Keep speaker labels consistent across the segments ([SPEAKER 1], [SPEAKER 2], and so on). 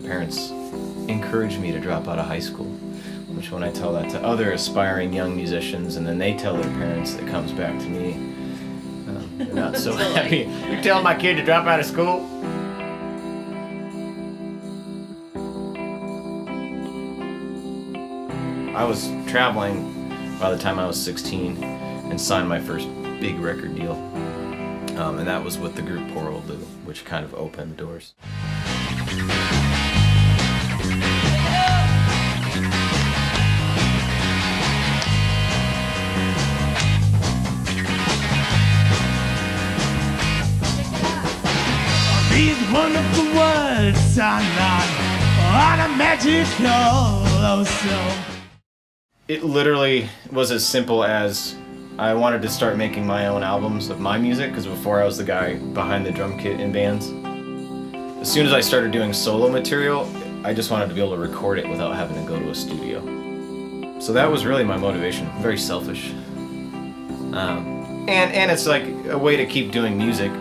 [SPEAKER 1] parents encouraged me to drop out of high school, which when I tell that to other aspiring young musicians and then they tell their parents, it comes back to me. They're not so happy. You're telling my kid to drop out of school? I was traveling by the time I was 16 and signed my first big record deal. And that was with the group Poor Old Lou, which kind of opened the doors.
[SPEAKER 2] These wonderful words are not on a magical so.
[SPEAKER 1] It literally was as simple as I wanted to start making my own albums of my music, because before I was the guy behind the drum kit in bands. As soon as I started doing solo material, I just wanted to be able to record it without having to go to a studio. So that was really my motivation. Very selfish. And it's like a way to keep doing music.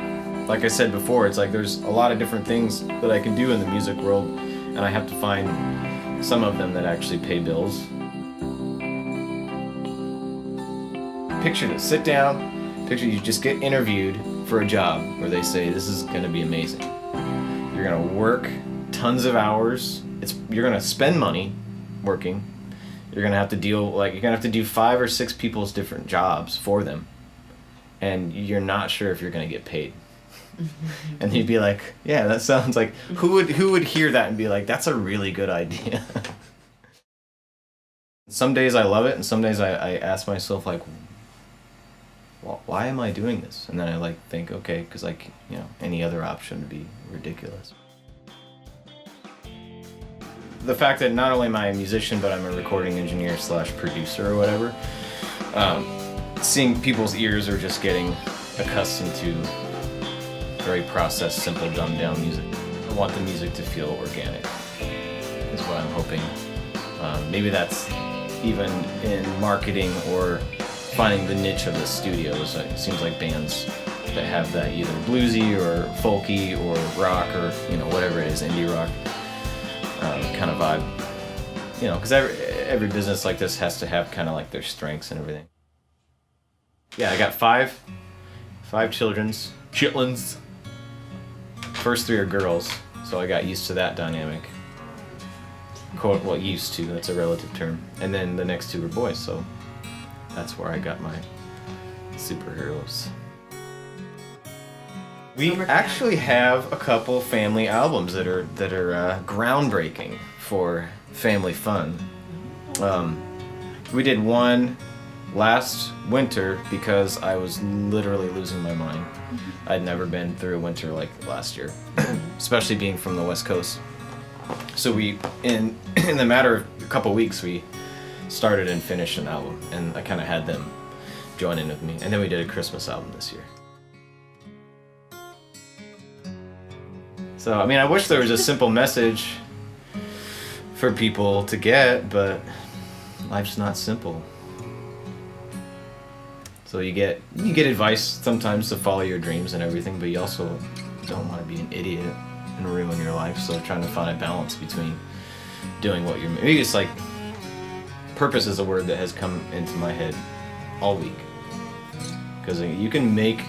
[SPEAKER 1] Like I said before, it's like there's a lot of different things that I can do in the music world, and I have to find some of them that actually pay bills. Picture this, sit down, picture you just get interviewed for a job where they say this is gonna be amazing. You're gonna work tons of hours, you're gonna spend money working, you're gonna have to you're gonna have to do 5 or 6 people's different jobs for them, and you're not sure if you're gonna get paid. And you'd be like, yeah, that sounds like, who would hear that and be like, that's a really good idea. Some days I love it, and some days I ask myself, like, well, why am I doing this? And then I think, okay, because any other option would be ridiculous. The fact that not only am I a musician, but I'm a recording engineer / producer or whatever, seeing people's ears are just getting accustomed to very processed, simple, dumbed down music. I want the music to feel organic, is what I'm hoping. Maybe that's even in marketing or finding the niche of the studios. It seems like bands that have that either bluesy or folky or rock or whatever it is, indie rock kind of vibe. Because every business like this has to have kind of like their strengths and everything. Yeah, I got five chitlins. First 3 are girls, so I got used to that dynamic. Quote, well, used to, that's a relative term. And then the next 2 are boys, so that's where I got my superheroes. We actually have a couple family albums that are groundbreaking for family fun. We did one last winter because I was literally losing my mind. I'd never been through a winter like last year, especially being from the West Coast. So we, in the matter of a couple weeks, we started and finished an album, and I kind of had them join in with me. And then we did a Christmas album this year. So, I wish there was a simple message for people to get, but life's not simple. So you get advice sometimes to follow your dreams and everything, but you also don't want to be an idiot and ruin your life. So trying to find a balance between doing what you're... Maybe it's like... Purpose is a word that has come into my head all week. Because you can make...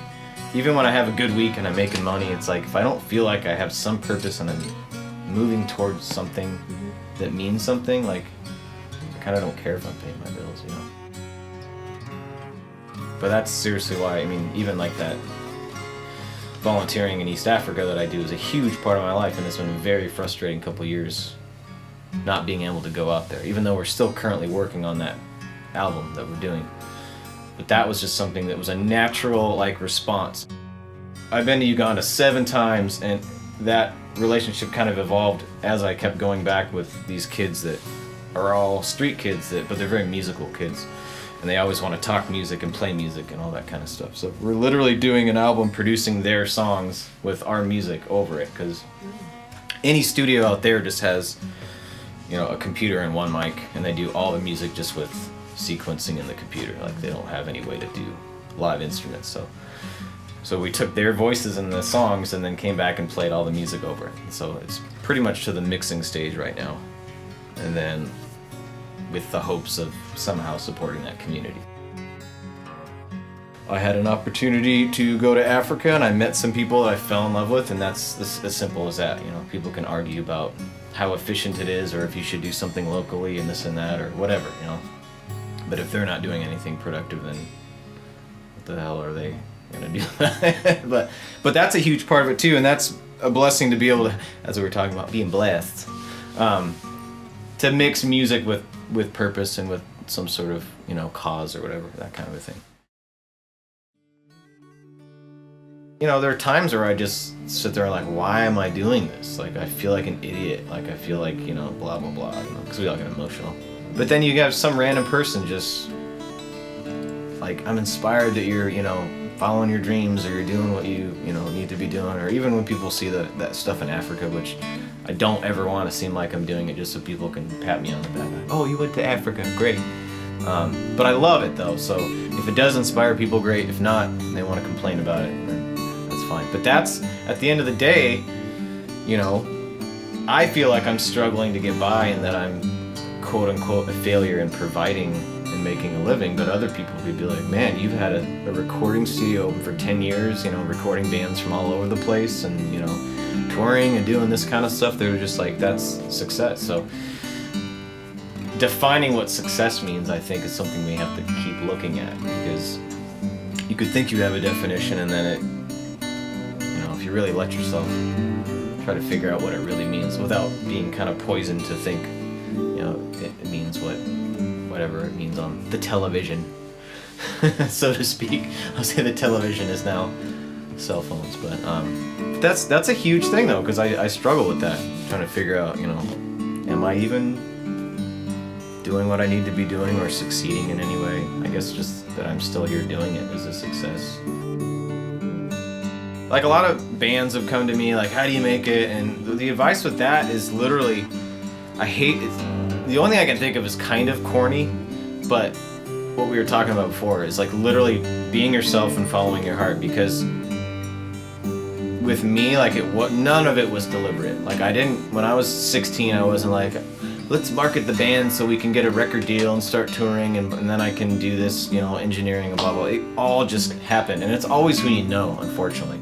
[SPEAKER 1] Even when I have a good week and I'm making money, it's like if I don't feel like I have some purpose and I'm moving towards something that means something, like I kind of don't care if I'm paying my bills, But that's seriously why, even like that volunteering in East Africa that I do is a huge part of my life, and it's been a very frustrating couple years not being able to go out there, even though we're still currently working on that album that we're doing. But that was just something that was a natural response. I've been to Uganda 7 times, and that relationship kind of evolved as I kept going back with these kids that are all street kids, but they're very musical kids. And they always want to talk music and play music and all that kind of stuff. So we're literally doing an album producing their songs with our music over it, because any studio out there just has, a computer and one mic, and they do all the music just with sequencing in the computer. They don't have any way to do live instruments. So So we took their voices in the songs and then came back and played all the music over. So it's pretty much to the mixing stage right now. And then with the hopes of somehow supporting that community. I had an opportunity to go to Africa and I met some people that I fell in love with, and that's as simple as that. You know, people can argue about how efficient it is or if you should do something locally and this and that or whatever, you know. But if they're not doing anything productive, then what the hell are they gonna do? but that's a huge part of it too, and that's a blessing to be able to, as we were talking about, being blessed, to mix music with purpose and with some sort of, you know, cause or whatever, that kind of a thing. You know, there are times where I just sit there like, why am I doing this? Like, I feel like an idiot. Like, I feel like, you know, blah, blah, blah, you know, because we all get emotional. But then you have some random person just, like, I'm inspired that you're, you know, following your dreams or you're doing what you know, need to be doing. Or even when people see that stuff in Africa, which I don't ever want to seem like I'm doing it just so people can pat me on the back. Oh, you went to Africa, great. But I love it, though, so if it does inspire people, great. If not, they want to complain about it, then that's fine. But that's, at the end of the day, you know, I feel like I'm struggling to get by and that I'm quote-unquote a failure in providing and making a living, but other people could be like, man, you've had a recording studio open for 10 years, you know, recording bands from all over the place and, you know, touring and doing this kind of stuff. They were just like, that's success. So defining what success means, I think, is something we have to keep looking at, because you could think you have a definition and then it, you know, if you really let yourself try to figure out what it really means without being kind of poisoned to think, you know, it means whatever it means on the television, so to speak. I'll say the television is now cell phones, but that's a huge thing though, because I struggle with that, trying to figure out, you know, am I even doing what I need to be doing or succeeding in any way? I guess just that I'm still here doing it is a success. Like, a lot of bands have come to me like, how do you make it? And the advice with that is literally, I hate it. The only thing I can think of is kind of corny, but what we were talking about before is like literally being yourself and following your heart, because with me, like, none of it was deliberate. Like, when I was 16, I wasn't like, let's market the band so we can get a record deal and start touring and then I can do this, you know, engineering and blah, blah. It all just happened, and it's always who you know, unfortunately.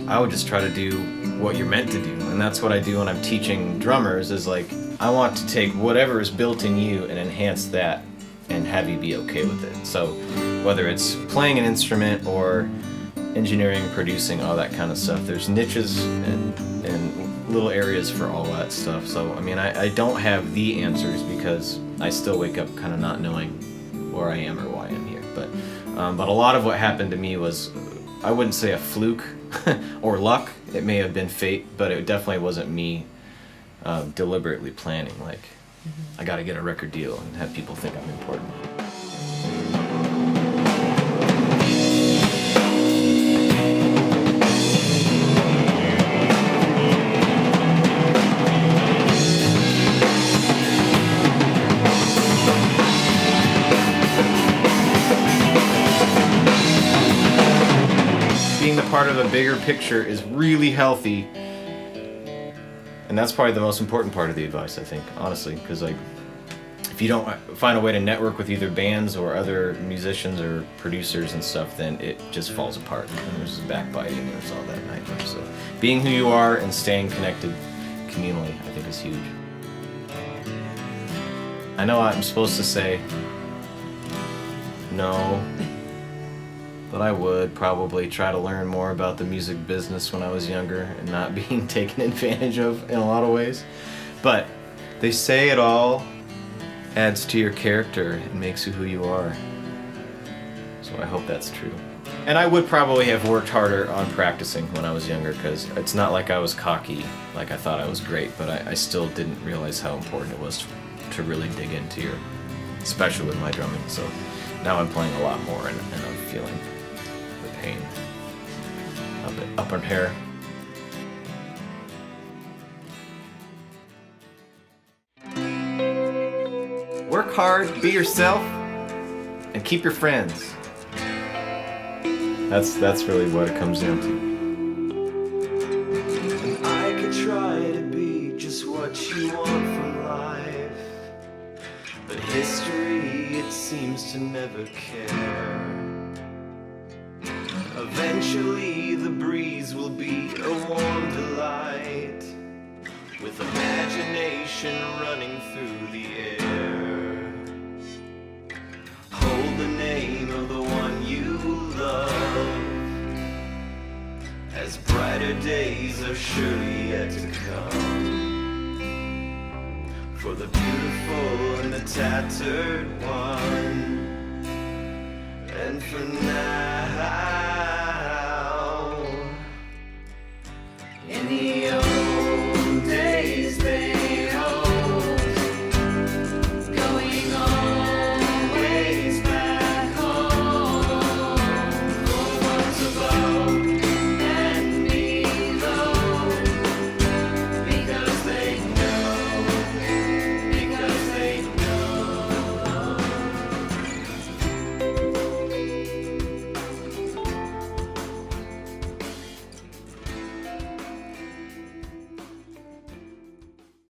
[SPEAKER 1] I would just try to do what you're meant to do, and that's what I do when I'm teaching drummers, is like, I want to take whatever is built in you and enhance that and have you be okay with it. So whether it's playing an instrument or engineering, producing, all that kind of stuff, there's niches and little areas for all that stuff. So I mean, I don't have the answers, because I still wake up kind of not knowing where I am or why I'm here. But a lot of what happened to me was, I wouldn't say a fluke or luck. It may have been fate, but it definitely wasn't me deliberately planning, like, I gotta get a record deal and have people think I'm important. Being the part of a bigger picture is really healthy, and that's probably the most important part of the advice, I think, honestly, because like, if you don't find a way to network with either bands or other musicians or producers and stuff, then it just falls apart, and there's backbiting and there's all that nightmare. So being who you are and staying connected communally, I think, is huge. I know I'm supposed to say no, but I would probably try to learn more about the music business when I was younger and not being taken advantage of in a lot of ways. But they say it all adds to your character and makes you who you are. So I hope that's true. And I would probably have worked harder on practicing when I was younger, because it's not like I was cocky, like I thought I was great, but I still didn't realize how important it was to really dig into especially with my drumming. So now I'm playing a lot more and I'm feeling the pain up in here. Work hard, be yourself, and keep your friends. That's really what it comes down to.
[SPEAKER 3] And I could try to be just what you want from life, but history, it seems to never care. Eventually the breeze will be a warm delight, with imagination running through the air. Hold the name of the one you love, as brighter days are surely yet to come. For the beautiful and the tattered one, and for now